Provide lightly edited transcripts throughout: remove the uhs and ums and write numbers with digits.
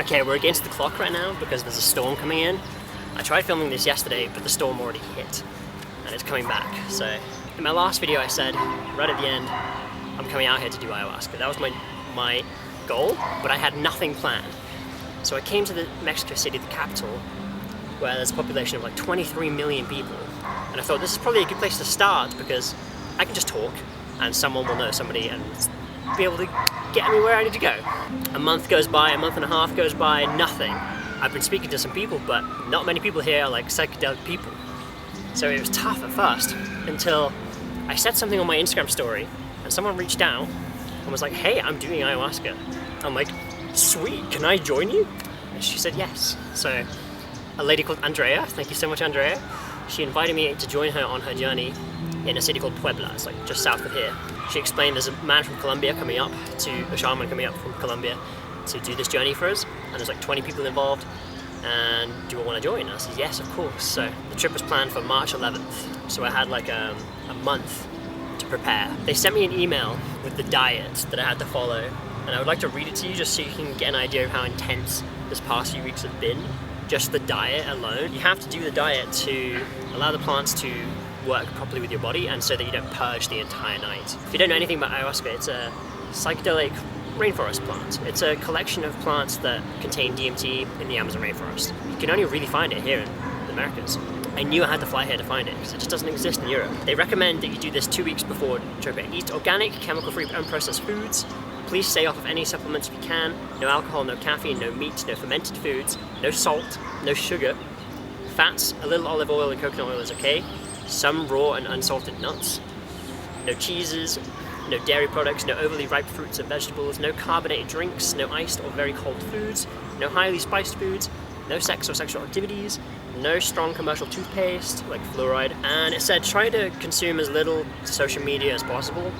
Okay, we're against the clock right now because there's a storm coming in. I tried filming this yesterday, but the storm already hit and it's coming back. So in my last video I said, right at the end, I'm coming out here to do ayahuasca. That was my goal, but I had nothing planned. So I came to the Mexico City, the capital, where there's a population of like 23 million people. And I thought this is probably a good place to start because I can just talk and someone will know somebody and be able to get me where I need to go. A month goes by, a month and a half goes by, nothing. I've been speaking to some people, but not many people here are like psychedelic people. So it was tough at first until I said something on my Instagram story and someone reached out and was like, hey, I'm doing ayahuasca. I'm like, sweet, can I join you? And she said yes. So a lady called Andrea, thank you so much Andrea, she invited me to join her on her journey in a city called Puebla. It's like just south of here. She explained there's a man from Colombia coming up, a shaman coming up from Colombia to do this journey for us, and there's like 20 people involved, and do you want to join? And I said yes, of course. So the trip was planned for March 11th, so I had like a month to prepare. They sent me an email with the diet that I had to follow, and I would like to read it to you just so you can get an idea of how intense this past few weeks have been. Just the diet alone. You have to do the diet to allow the plants to work properly with your body and so that you don't purge the entire night. If you don't know anything about ayahuasca, it's a psychedelic rainforest plant. It's a collection of plants that contain DMT in the Amazon rainforest. You can only really find it here in the Americas. I knew I had to fly here to find it because it just doesn't exist in Europe. They recommend that you do this 2 weeks before tripping. Eat organic, chemical-free, unprocessed foods. Please stay off of any supplements if you can. No alcohol, no caffeine, no meat, no fermented foods, no salt, no sugar. Fats, a little olive oil and coconut oil is okay. Some raw and unsalted nuts. No cheeses, no dairy products, no overly ripe fruits and vegetables, no carbonated drinks, no iced or very cold foods, no highly spiced foods, no sex or sexual activities, no strong commercial toothpaste like fluoride, and it said try to consume as little social media as possible.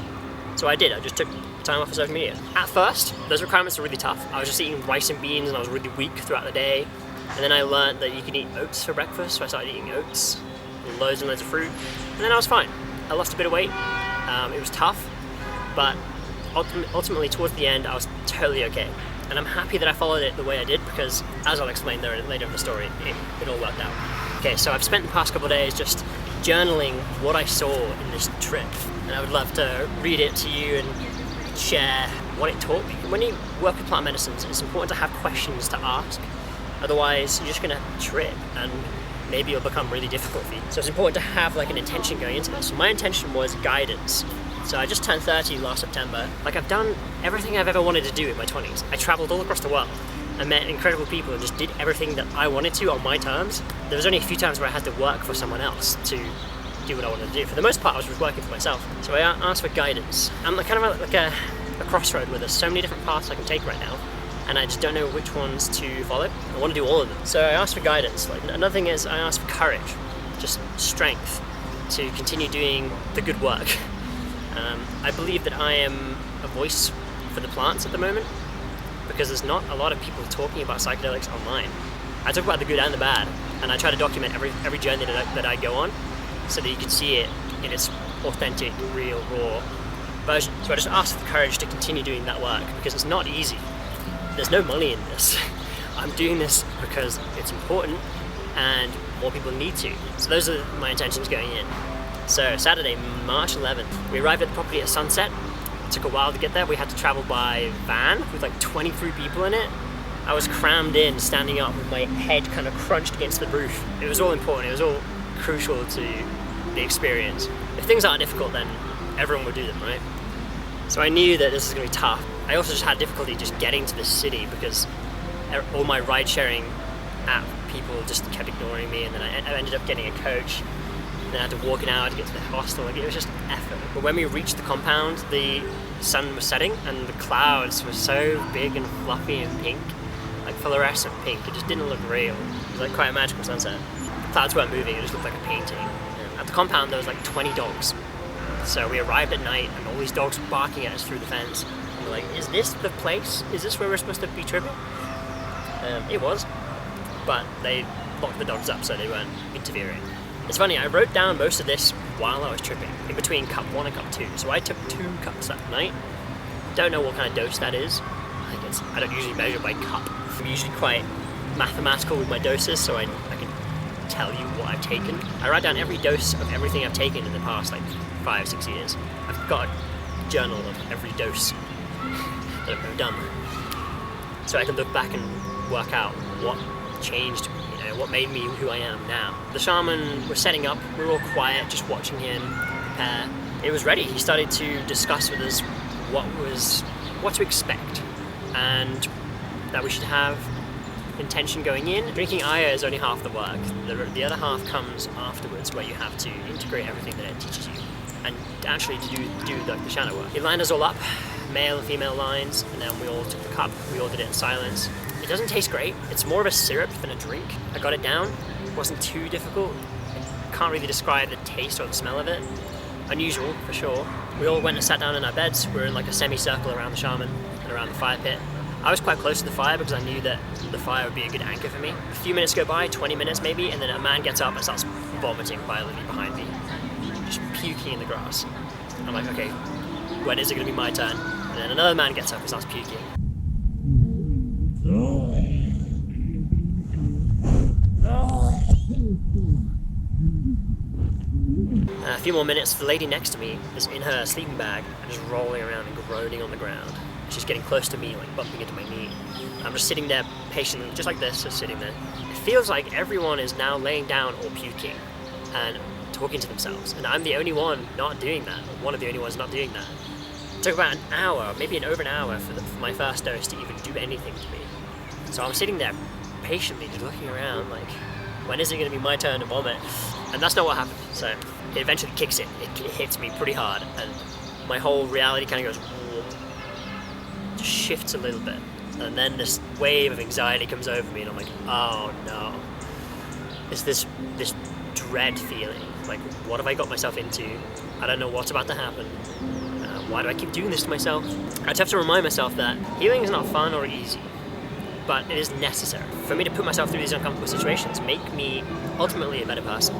So I did, I just took time off of social media. At first, those requirements were really tough. I was just eating rice and beans and I was really weak throughout the day. And then I learned that you can eat oats for breakfast, so I started eating oats, loads and loads of fruit, and then I was fine. I lost a bit of weight. It was tough, but ultimately towards the end, I was totally okay. And I'm happy that I followed it the way I did because, as I'll explain later in the story, it all worked out. Okay, so I've spent the past couple of days just journaling what I saw in this trip, and I would love to read it to you and share what it taught me. When you work with plant medicines, it's important to have questions to ask. Otherwise, you're just gonna trip and maybe it'll become really difficult for you. So it's important to have like an intention going into this. So my intention was guidance. So I just turned 30 last September. Like I've done everything I've ever wanted to do in my 20s. I traveled all across the world. I met incredible people and just did everything that I wanted to on my terms. There was only a few times where I had to work for someone else to do what I wanted to do. For the most part, I was just working for myself. So I asked for guidance. I'm kind of like a crossroad where there's so many different paths I can take right now, and I just don't know which ones to follow. I want to do all of them. So I asked for guidance. Like another thing is I asked for courage, just strength to continue doing the good work. I believe that I am a voice for the plants at the moment because there's not a lot of people talking about psychedelics online. I talk about the good and the bad, and I try to document every journey that I go on so that you can see it in its authentic, real, raw version. So I just asked for the courage to continue doing that work because it's not easy. There's no money in this. I'm doing this because it's important and more people need to. So those are my intentions going in. So Saturday, March 11th, we arrived at the property at sunset. It took a while to get there. We had to travel by van with like 23 people in it. I was crammed in, standing up with my head kind of crunched against the roof. It was all important. It was all crucial to the experience. If things aren't difficult, then everyone would do them, right? So I knew that this was going to be tough. I also just had difficulty just getting to the city because all my ride-sharing app people just kept ignoring me, and then I ended up getting a coach. Then I had to walk an hour to get to the hostel. Like, it was just effort. But when we reached the compound, the sun was setting and the clouds were so big and fluffy and pink, like fluorescent pink. It just didn't look real. It was like quite a magical sunset. The clouds weren't moving, it just looked like a painting. At the compound there was like 20 dogs. So we arrived at night and all these dogs were barking at us through the fence. And we're like, is this the place? Is this where we're supposed to be tripping? It was, but they locked the dogs up so they weren't interfering. It's funny, I wrote down most of this while I was tripping, in between cup 1 and cup 2. So I took 2 cups that night. Don't know what kind of dose that is. I I don't usually measure by cup. I'm usually quite mathematical with my doses, so I can tell you what I've taken. I write down every dose of everything I've taken in the past like 5-6 years. I've got a journal of every dose that I've ever done, so I can look back and work out what changed me, you know, what made me who I am now. The shaman was setting up, we were all quiet, just watching him prepare. It was ready. He started to discuss with us what to expect, and that we should have intention going in. Drinking Aya is only half the work. The other half comes afterwards, where you have to integrate everything that it teaches you and actually to do the shadow work. He lined us all up, male and female lines, and then we all took the cup. We all did it in silence. It doesn't taste great. It's more of a syrup than a drink. I got it down. It wasn't too difficult. I can't really describe the taste or the smell of it. Unusual, for sure. We all went and sat down in our beds. We were in like a semicircle around the shaman and around the fire pit. I was quite close to the fire because I knew that the fire would be a good anchor for me. A few minutes go by, 20 minutes maybe, and then a man gets up and starts vomiting violently behind me. Just puking in the grass. I'm like, okay, when is it going to be my turn? And then another man gets up and starts puking. A few more minutes, the lady next to me is in her sleeping bag and just rolling around and groaning on the ground. She's getting close to me, like bumping into my knee. I'm just sitting there patiently, just like this, just sitting there. It feels like everyone is now laying down or puking and talking to themselves, and I'm the only one not doing that, one of the only ones not doing that. It took about an hour, maybe over an hour for my first dose to even do anything to me. So I'm sitting there patiently, just looking around like, when is it going to be my turn to vomit? And that's not what happened. So it eventually kicks in. It hits me pretty hard, and my whole reality kind of goes, just shifts a little bit. And then this wave of anxiety comes over me, and I'm like, oh no. It's this dread feeling. Like, what have I got myself into? I don't know what's about to happen. Why do I keep doing this to myself? I just have to remind myself that healing is not fun or easy, but it is necessary for me to put myself through these uncomfortable situations, make me ultimately a better person,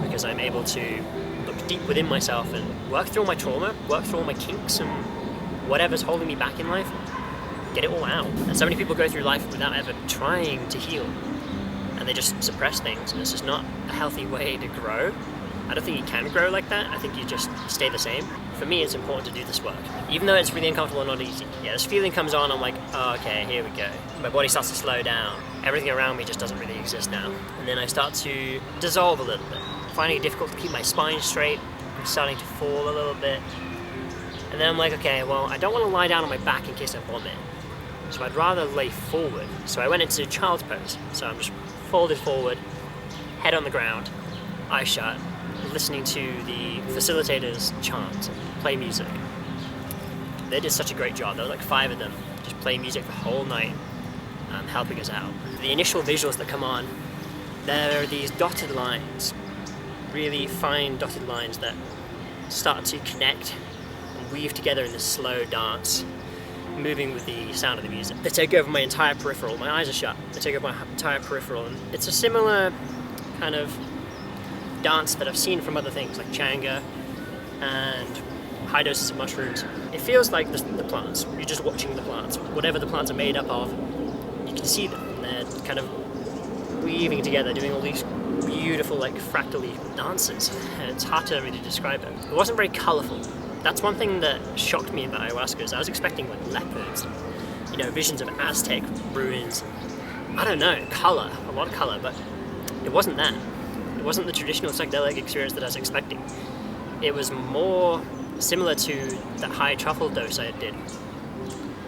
because I'm able to look deep within myself and work through all my trauma, work through all my kinks and whatever's holding me back in life, get it all out. And so many people go through life without ever trying to heal, and they just suppress things, and it's just not a healthy way to grow. I don't think you can grow like that. I think you just stay the same. For me, it's important to do this work, even though it's really uncomfortable and not easy. Yeah, this feeling comes on, I'm like, oh, okay, here we go. My body starts to slow down. Everything around me just doesn't really exist now. And then I start to dissolve a little bit, finding it difficult to keep my spine straight. I'm starting to fall a little bit. And then I'm like, okay, well, I don't want to lie down on my back in case I vomit. So I'd rather lay forward. So I went into child's pose. So I'm just folded forward, head on the ground, eyes shut, listening to the facilitators chant, play music. They did such a great job. There were like 5 of them, just playing music the whole night, helping us out. The initial visuals that come on, there are these dotted lines, really fine dotted lines that start to connect and weave together in this slow dance, moving with the sound of the music. They take over my entire peripheral. My eyes are shut. They take over my entire peripheral, and it's a similar kind of dance that I've seen from other things like Changa and high doses of mushrooms. It feels like the plants. You're just watching the plants. Whatever the plants are made up of, you can see them. And they're kind of weaving together, doing all these beautiful, like, fractally dances. And it's hard to really describe it. It wasn't very colourful. That's one thing that shocked me about ayahuasca, is I was expecting like leopards, you know, visions of Aztec ruins. I don't know, colour, a lot of colour, but it wasn't that. It wasn't the traditional psychedelic experience that I was expecting. It was more similar to that high truffle dose I did.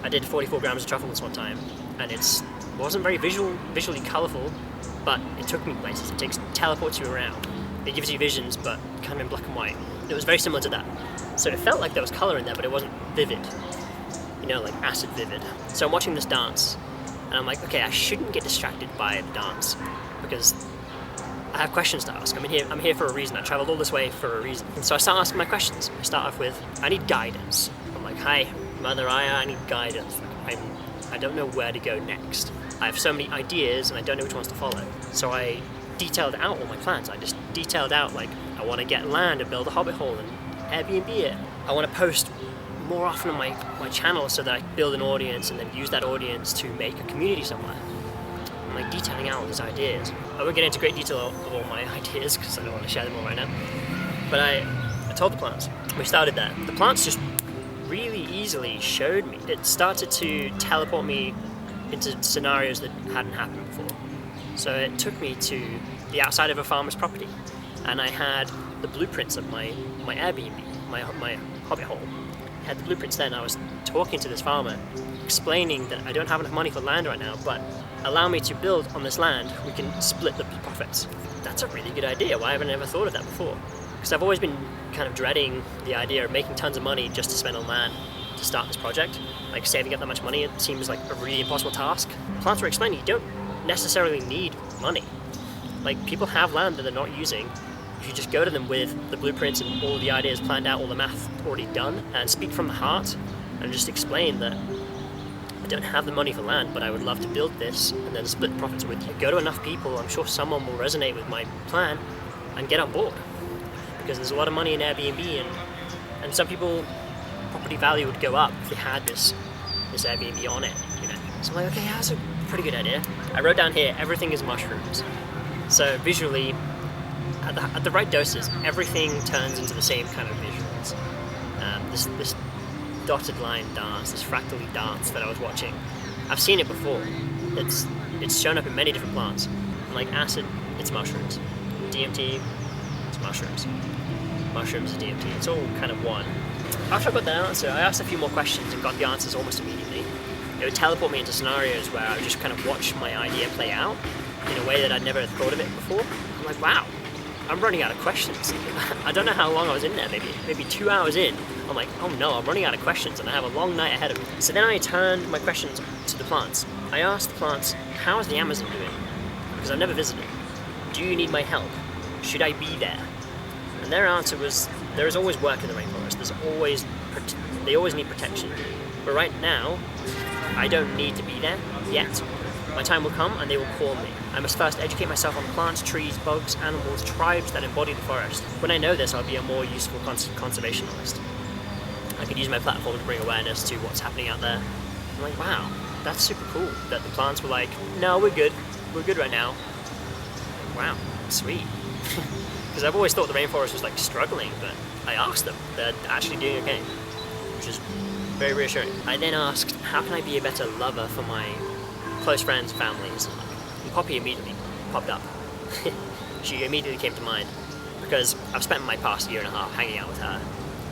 I did 44 grams of truffle this one time, and it wasn't very visually colourful, but it took me places. It teleports you around. It gives you visions, but kind of in black and white. It was very similar to that. So it felt like there was colour in there, but it wasn't vivid. You know, like acid vivid. So I'm watching this dance, and I'm like, okay, I shouldn't get distracted by the dance, because I have questions to ask. I'm here for a reason. I travelled all this way for a reason. And so I start asking my questions. I start off with, I need guidance. I'm like, hi, Mother Aya, I need guidance. Like, I don't know where to go next. I have so many ideas, and I don't know which ones to follow. So I detailed out all my plans. I just detailed out, like, I want to get land and build a hobbit hole and Airbnb it. I want to post more often on my channel so that I can build an audience and then use that audience to make a community somewhere. I'm like detailing out all these ideas. I won't get into great detail of all my ideas because I don't want to share them all right now. But I told the plants. We started there. The plants just really easily showed me. It started to teleport me into scenarios that hadn't happened before. So it took me to the outside of a farmer's property, and I had the blueprints of my Airbnb, my hobbit hole. I had the blueprints there, and I was talking to this farmer, explaining that I don't have enough money for land right now, but allow me to build on this land, we can split the profits. That's a really good idea. Why haven't I ever thought of that before? Because I've always been kind of dreading the idea of making tons of money just to spend on land to start this project. Like saving up that much money, it seems like a really impossible task. Plants were explaining you don't necessarily need money. Like people have land that they're not using. If you just go to them with the blueprints and all the ideas planned out, all the math already done, and speak from the heart and just explain that I don't have the money for land, but I would love to build this and then split the profits with you. Go to enough people, I'm sure someone will resonate with my plan and get on board. Because there's a lot of money in Airbnb, and some people, property value would go up if they had this Airbnb on it, you know. So I'm like, okay, that's a pretty good idea. I wrote down here, everything is mushrooms. So visually, at the right doses, everything turns into the same kind of visuals. This dotted line dance, this fractally dance that I was watching, I've seen it before. It's shown up in many different plants. Like acid, it's mushrooms. DMT, it's mushrooms. Mushrooms is DMT. It's all kind of one. After I got that answer, I asked a few more questions and got the answers almost immediately. It would teleport me into scenarios where I would just kind of watch my idea play out in a way that I'd never thought of it before. I'm like, wow, I'm running out of questions. I don't know how long I was in there, maybe 2 hours in. I'm like, oh no, I'm running out of questions and I have a long night ahead of me. So then I turned my questions to the plants. I asked the plants, how is the Amazon doing? Because I've never visited. Do you need my help? Should I be there? And their answer was, there is always work in the rainforest. They always need protection. But right now, I don't need to be there yet. My time will come and they will call me. I must first educate myself on plants, trees, bugs, animals, tribes that embody the forest. When I know this, I'll be a more useful conservationist. I could use my platform to bring awareness to what's happening out there. I'm like, wow, that's super cool that the plants were like, no, we're good right now. Wow, sweet. Because I've always thought the rainforest was like struggling, but I asked them, they're actually doing okay, which is very reassuring. I then asked, how can I be a better lover for my close friends, families? And Poppy immediately popped up. She immediately came to mind because I've spent my past year and a half hanging out with her.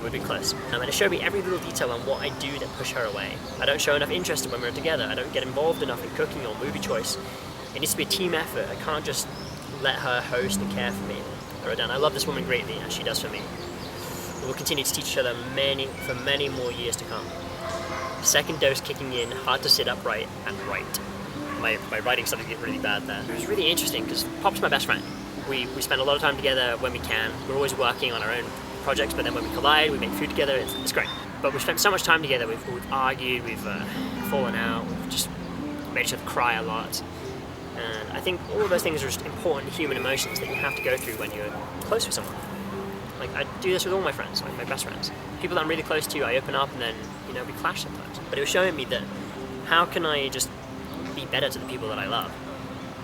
We've been close. And it showed me every little detail on what I do that push her away. I don't show enough interest when we're together. I don't get involved enough in cooking or movie choice. It needs to be a team effort. I can't just let her host and care for me. I wrote down, I love this woman greatly as she does for me. We will continue to teach each other for many more years to come. Second dose kicking in, hard to sit upright and write. My writing started to get really bad there. It was really interesting because Pop's my best friend. We spend a lot of time together when we can. We're always working on our own projects, but then when we collide, we make food together. It's great. But we've spent so much time together. We've argued, we've fallen out, we've just made each other cry a lot. And I think all of those things are just important human emotions that you have to go through when you're close with someone. Like I do this with all my friends, like my best friends. People that I'm really close to, I open up and then, we clash sometimes. But it was showing me that how can I just be better to the people that I love?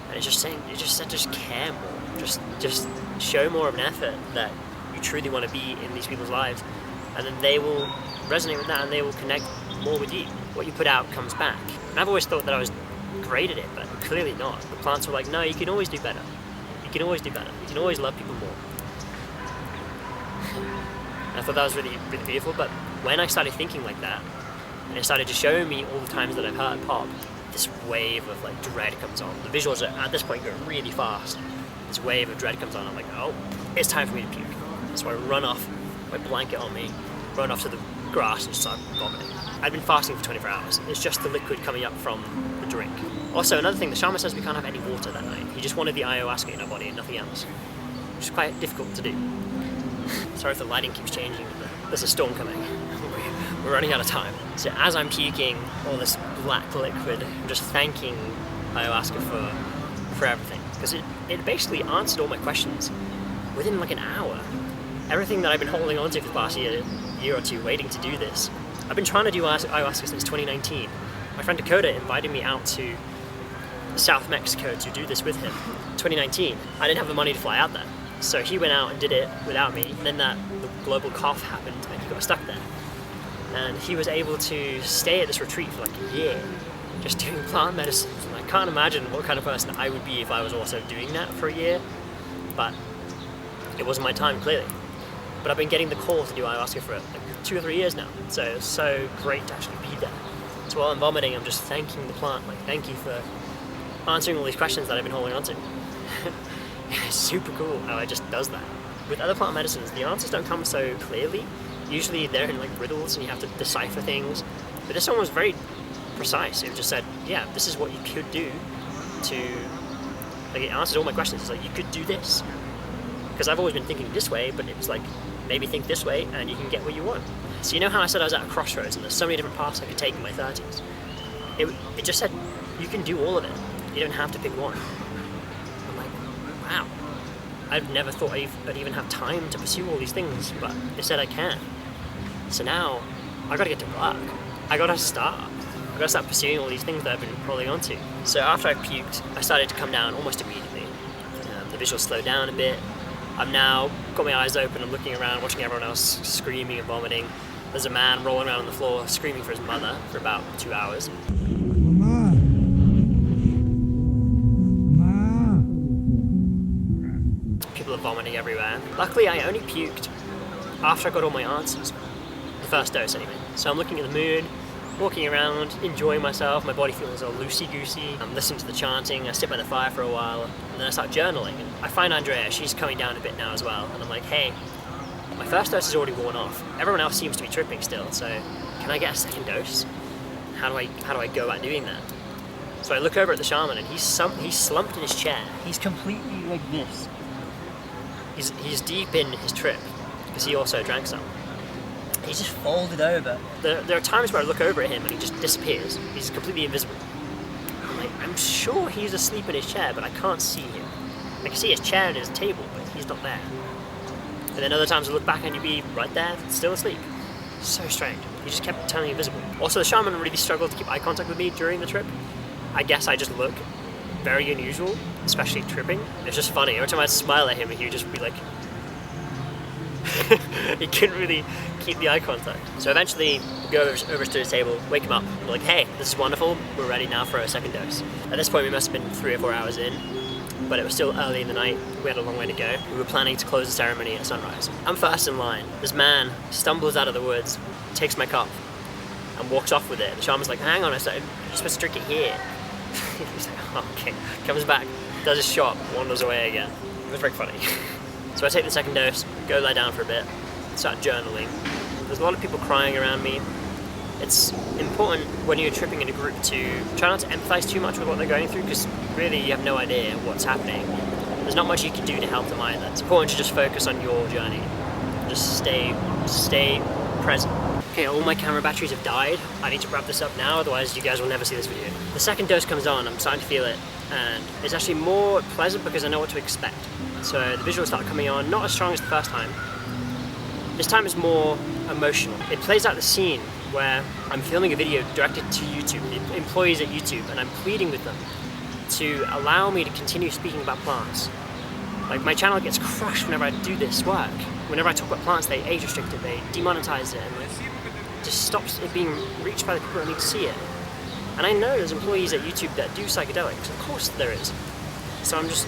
And it's just saying, just care more. Just show more of an effort that you truly want to be in these people's lives. And then they will resonate with that and they will connect more with you. What you put out comes back. And I've always thought that I was great at it, but clearly not. The plants were like, no, you can always do better. You can always do better. You can always love people more. I thought that was really, really beautiful, but when I started thinking like that, and it started to show me all the times that I've heard Pop, this wave of like dread comes on. The visuals are at this point going really fast. This wave of dread comes on. I'm like, oh, it's time for me to puke. So I run off, my blanket on me, run off to the grass and start vomiting. I'd been fasting for 24 hours. It's just the liquid coming up from the drink. Also, another thing, the shaman says we can't have any water that night. He just wanted the ayahuasca in our body and nothing else, which is quite difficult to do. Sorry if the lighting keeps changing, but there's a storm coming. We're running out of time. So as I'm puking all this black liquid, I'm just thanking ayahuasca for everything. Because it basically answered all my questions within like an hour. Everything that I've been holding on to for the past year or two, waiting to do this, I've been trying to do ayahuasca since 2019. My friend Dakota invited me out to South Mexico to do this with him. 2019. I didn't have the money to fly out there. So he went out and did it without me. And then the global cough happened and he got stuck there. And he was able to stay at this retreat for like a year, just doing plant medicines. And I can't imagine what kind of person I would be if I was also doing that for a year. But it wasn't my time, clearly. But I've been getting the call to do ayahuasca for like 2 or 3 years now. So it's so great to actually be there. So while I'm vomiting, I'm just thanking the plant. Like, thank you for answering all these questions that I've been holding on to. It's super cool how it just does that. With other plant medicines, the answers don't come so clearly. Usually they're in like riddles and you have to decipher things. But this one was very precise. It just said, yeah, this is what you could do to, like, it answered all my questions. It's like, you could do this. Because I've always been thinking this way, but it was like, maybe think this way and you can get what you want. So you know how I said I was at a crossroads and there's so many different paths I could take in my 30s? It just said, you can do all of it. You don't have to pick one. I'm like, wow. I've never thought I'd even have time to pursue all these things, but it said I can. So now, I gotta get to work. I gotta start pursuing all these things that I've been holding on to. So after I puked, I started to come down almost immediately. The visuals slowed down a bit. I've now got my eyes open, I'm looking around, watching everyone else screaming and vomiting. There's a man rolling around on the floor, screaming for his mother for about 2 hours. Mama. Mama. People are vomiting everywhere. Luckily, I only puked after I got all my answers. The first dose, anyway. So I'm looking at the moon, walking around, enjoying myself. My body feels all loosey-goosey. I'm listening to the chanting. I sit by the fire for a while, and then I start journaling. And I find Andrea, she's coming down a bit now as well. And I'm like, hey, my first dose is already worn off. Everyone else seems to be tripping still, so can I get a second dose? How do I go about doing that? So I look over at the shaman, and he's slumped in his chair. He's completely like this. He's deep in his trip, because he also drank some. He's just folded over. There are times where I look over at him and he just disappears. He's completely invisible. I'm sure he's asleep in his chair, but I can't see him. I can see his chair and his table, but he's not there. And then other times I look back and he'd be right there, still asleep. So strange. He just kept turning invisible. Also, the shaman really struggled to keep eye contact with me during the trip. I guess I just look very unusual, especially tripping. It's just funny. Every time I'd smile at him, he would just be like... he couldn't really keep the eye contact. So eventually, go over to the table, wake him up, and we're like, hey, this is wonderful, we're ready now for a second dose. At this point, we must have been 3 or 4 hours in, but it was still early in the night, we had a long way to go. We were planning to close the ceremony at sunrise. I'm first in line. This man stumbles out of the woods, takes my cup, and walks off with it. The shaman's like, hang on a second, you're supposed to drink it here. He's like, oh, okay. Comes back, does his shot, wanders away again. It was very funny. So I take the second dose, go lie down for a bit, start journaling. There's a lot of people crying around me. It's important when you're tripping in a group to try not to empathize too much with what they're going through, because really you have no idea what's happening. There's not much you can do to help them either. It's important to just focus on your journey. Just stay present. Okay, all my camera batteries have died. I need to wrap this up now, otherwise you guys will never see this video. The second dose comes on, I'm starting to feel it, and it's actually more pleasant because I know what to expect. So the visuals start coming on, not as strong as the first time. This time it's more emotional. It plays out the scene where I'm filming a video directed to YouTube, the employees at YouTube, and I'm pleading with them to allow me to continue speaking about plants. Like, my channel gets crushed whenever I do this work. Whenever I talk about plants, they age restrict it, they demonetize it, and it just stops it being reached by the people that need to see it. And I know there's employees at YouTube that do psychedelics, of course there is. So I'm just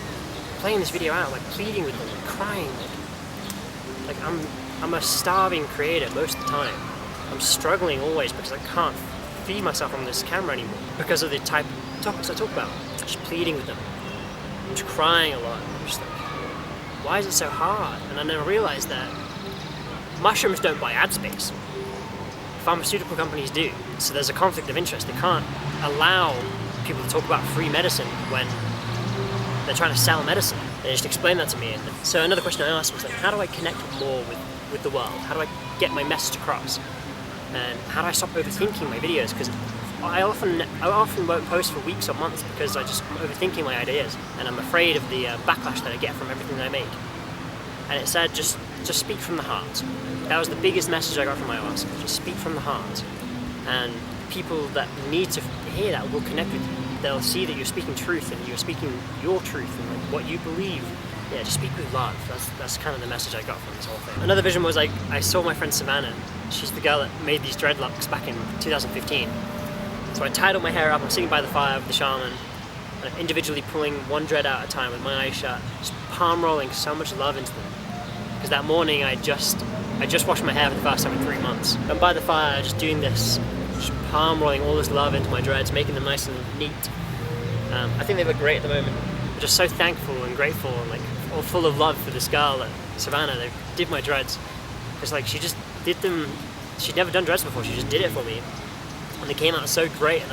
playing this video out, like pleading with them, like crying, like I'm a starving creator most of the time. I'm struggling always because I can't feed myself on this camera anymore because of the type of topics I talk about. Just pleading with them. I'm just crying a lot. I'm just like, why is it so hard? And I never realized that mushrooms don't buy ad space. Pharmaceutical companies do. So there's a conflict of interest. They can't allow people to talk about free medicine when they're trying to sell medicine. They just explained that to me. And so another question I asked was like, how do I connect more with the world? How do I get my message across? And how do I stop overthinking my videos? Because I often won't post for weeks or months because I'm overthinking my ideas, and I'm afraid of the backlash that I get from everything that I make. And it said, just just speak from the heart. That was the biggest message I got from ayahuasca. Just speak from the heart. And people that need to hear that will connect with you. They'll see that you're speaking truth and you're speaking your truth and like what you believe. Yeah, just speak with love. That's kind of the message I got from this whole thing. Another vision was like, I saw my friend Savannah. She's the girl that made these dreadlocks back in 2015. So I tied all my hair up, I'm sitting by the fire with the shaman, and I'm individually pulling one dread out at a time with my eyes shut, just palm rolling so much love into them. Because that morning I just washed my hair for the first time in 3 months. I'm by the fire just doing this, just palm rolling all this love into my dreads, making them nice and neat. I think they look great at the moment. I'm just so thankful and grateful and like all full of love for this girl, like Savannah, that did my dreads. It's like she just did them, she'd never done dreads before, she just did it for me. And they came out so great, and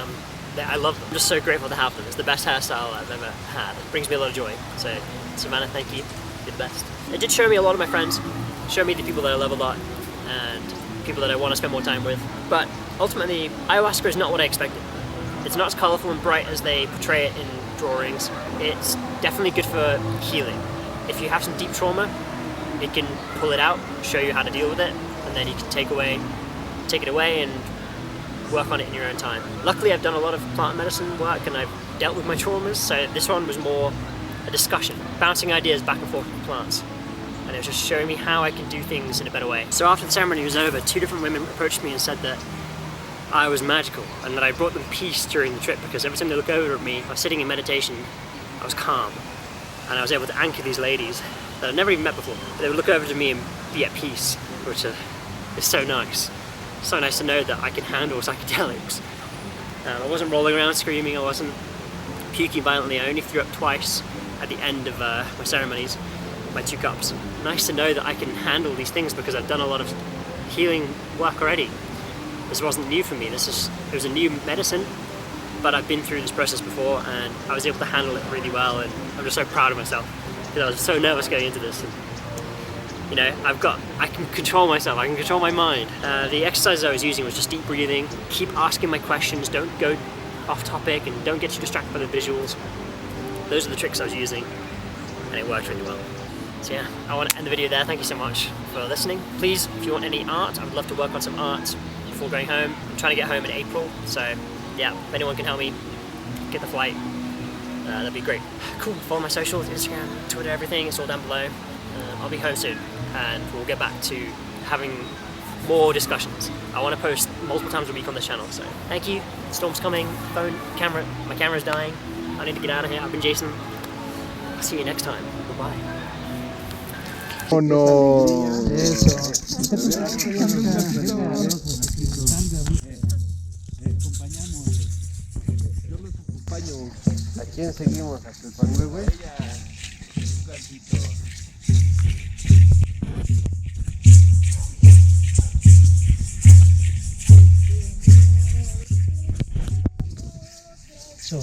I love them. I'm just so grateful to have them. It's the best hairstyle I've ever had. It brings me a lot of joy. So, Savannah, thank you. You're the best. It did show me a lot of my friends, show me the people that I love a lot, and people that I want to spend more time with. But ultimately, ayahuasca is not what I expected. It's not as colourful and bright as they portray it in drawings. It's definitely good for healing. If you have some deep trauma, it can pull it out, show you how to deal with it, and then you can take it away and work on it in your own time. Luckily, I've done a lot of plant medicine work and I've dealt with my traumas, so this one was more a discussion, bouncing ideas back and forth with plants. And it was just showing me how I can do things in a better way. So after the ceremony was over, 2 different women approached me and said that I was magical and that I brought them peace during the trip, because every time they look over at me, I was sitting in meditation, I was calm. And I was able to anchor these ladies that I'd never even met before. They would look over to me and be at peace, which is so nice. So nice to know that I can handle psychedelics. I wasn't rolling around screaming, I wasn't puking violently, I only threw up twice at the end of my ceremonies, my 2 cups. Nice to know that I can handle these things because I've done a lot of healing work already. This wasn't new for me, it was a new medicine, but I've been through this process before and I was able to handle it really well, and I'm just so proud of myself because I was so nervous going into this. And, you know, I can control myself, I can control my mind. The exercises I was using was just deep breathing, keep asking my questions, don't go off topic and don't get too distracted by the visuals. Those are the tricks I was using and it worked really well. So yeah, I want to end the video there. Thank you so much for listening. Please, if you want any art, I would love to work on some art before going home. I'm trying to get home in April, so yeah, if anyone can help me get the flight, that'd be great. Cool, follow my socials, Instagram, Twitter, everything, it's all down below. I'll be home soon and we'll get back to having more discussions. I want to post multiple times a week on this channel, so thank you. Storm's coming, my camera's dying. I need to get out of here. I've been Jason. I'll see you next time. Bye-bye. Oh no. ¿A quién seguimos? ¿A el Pangüe? So,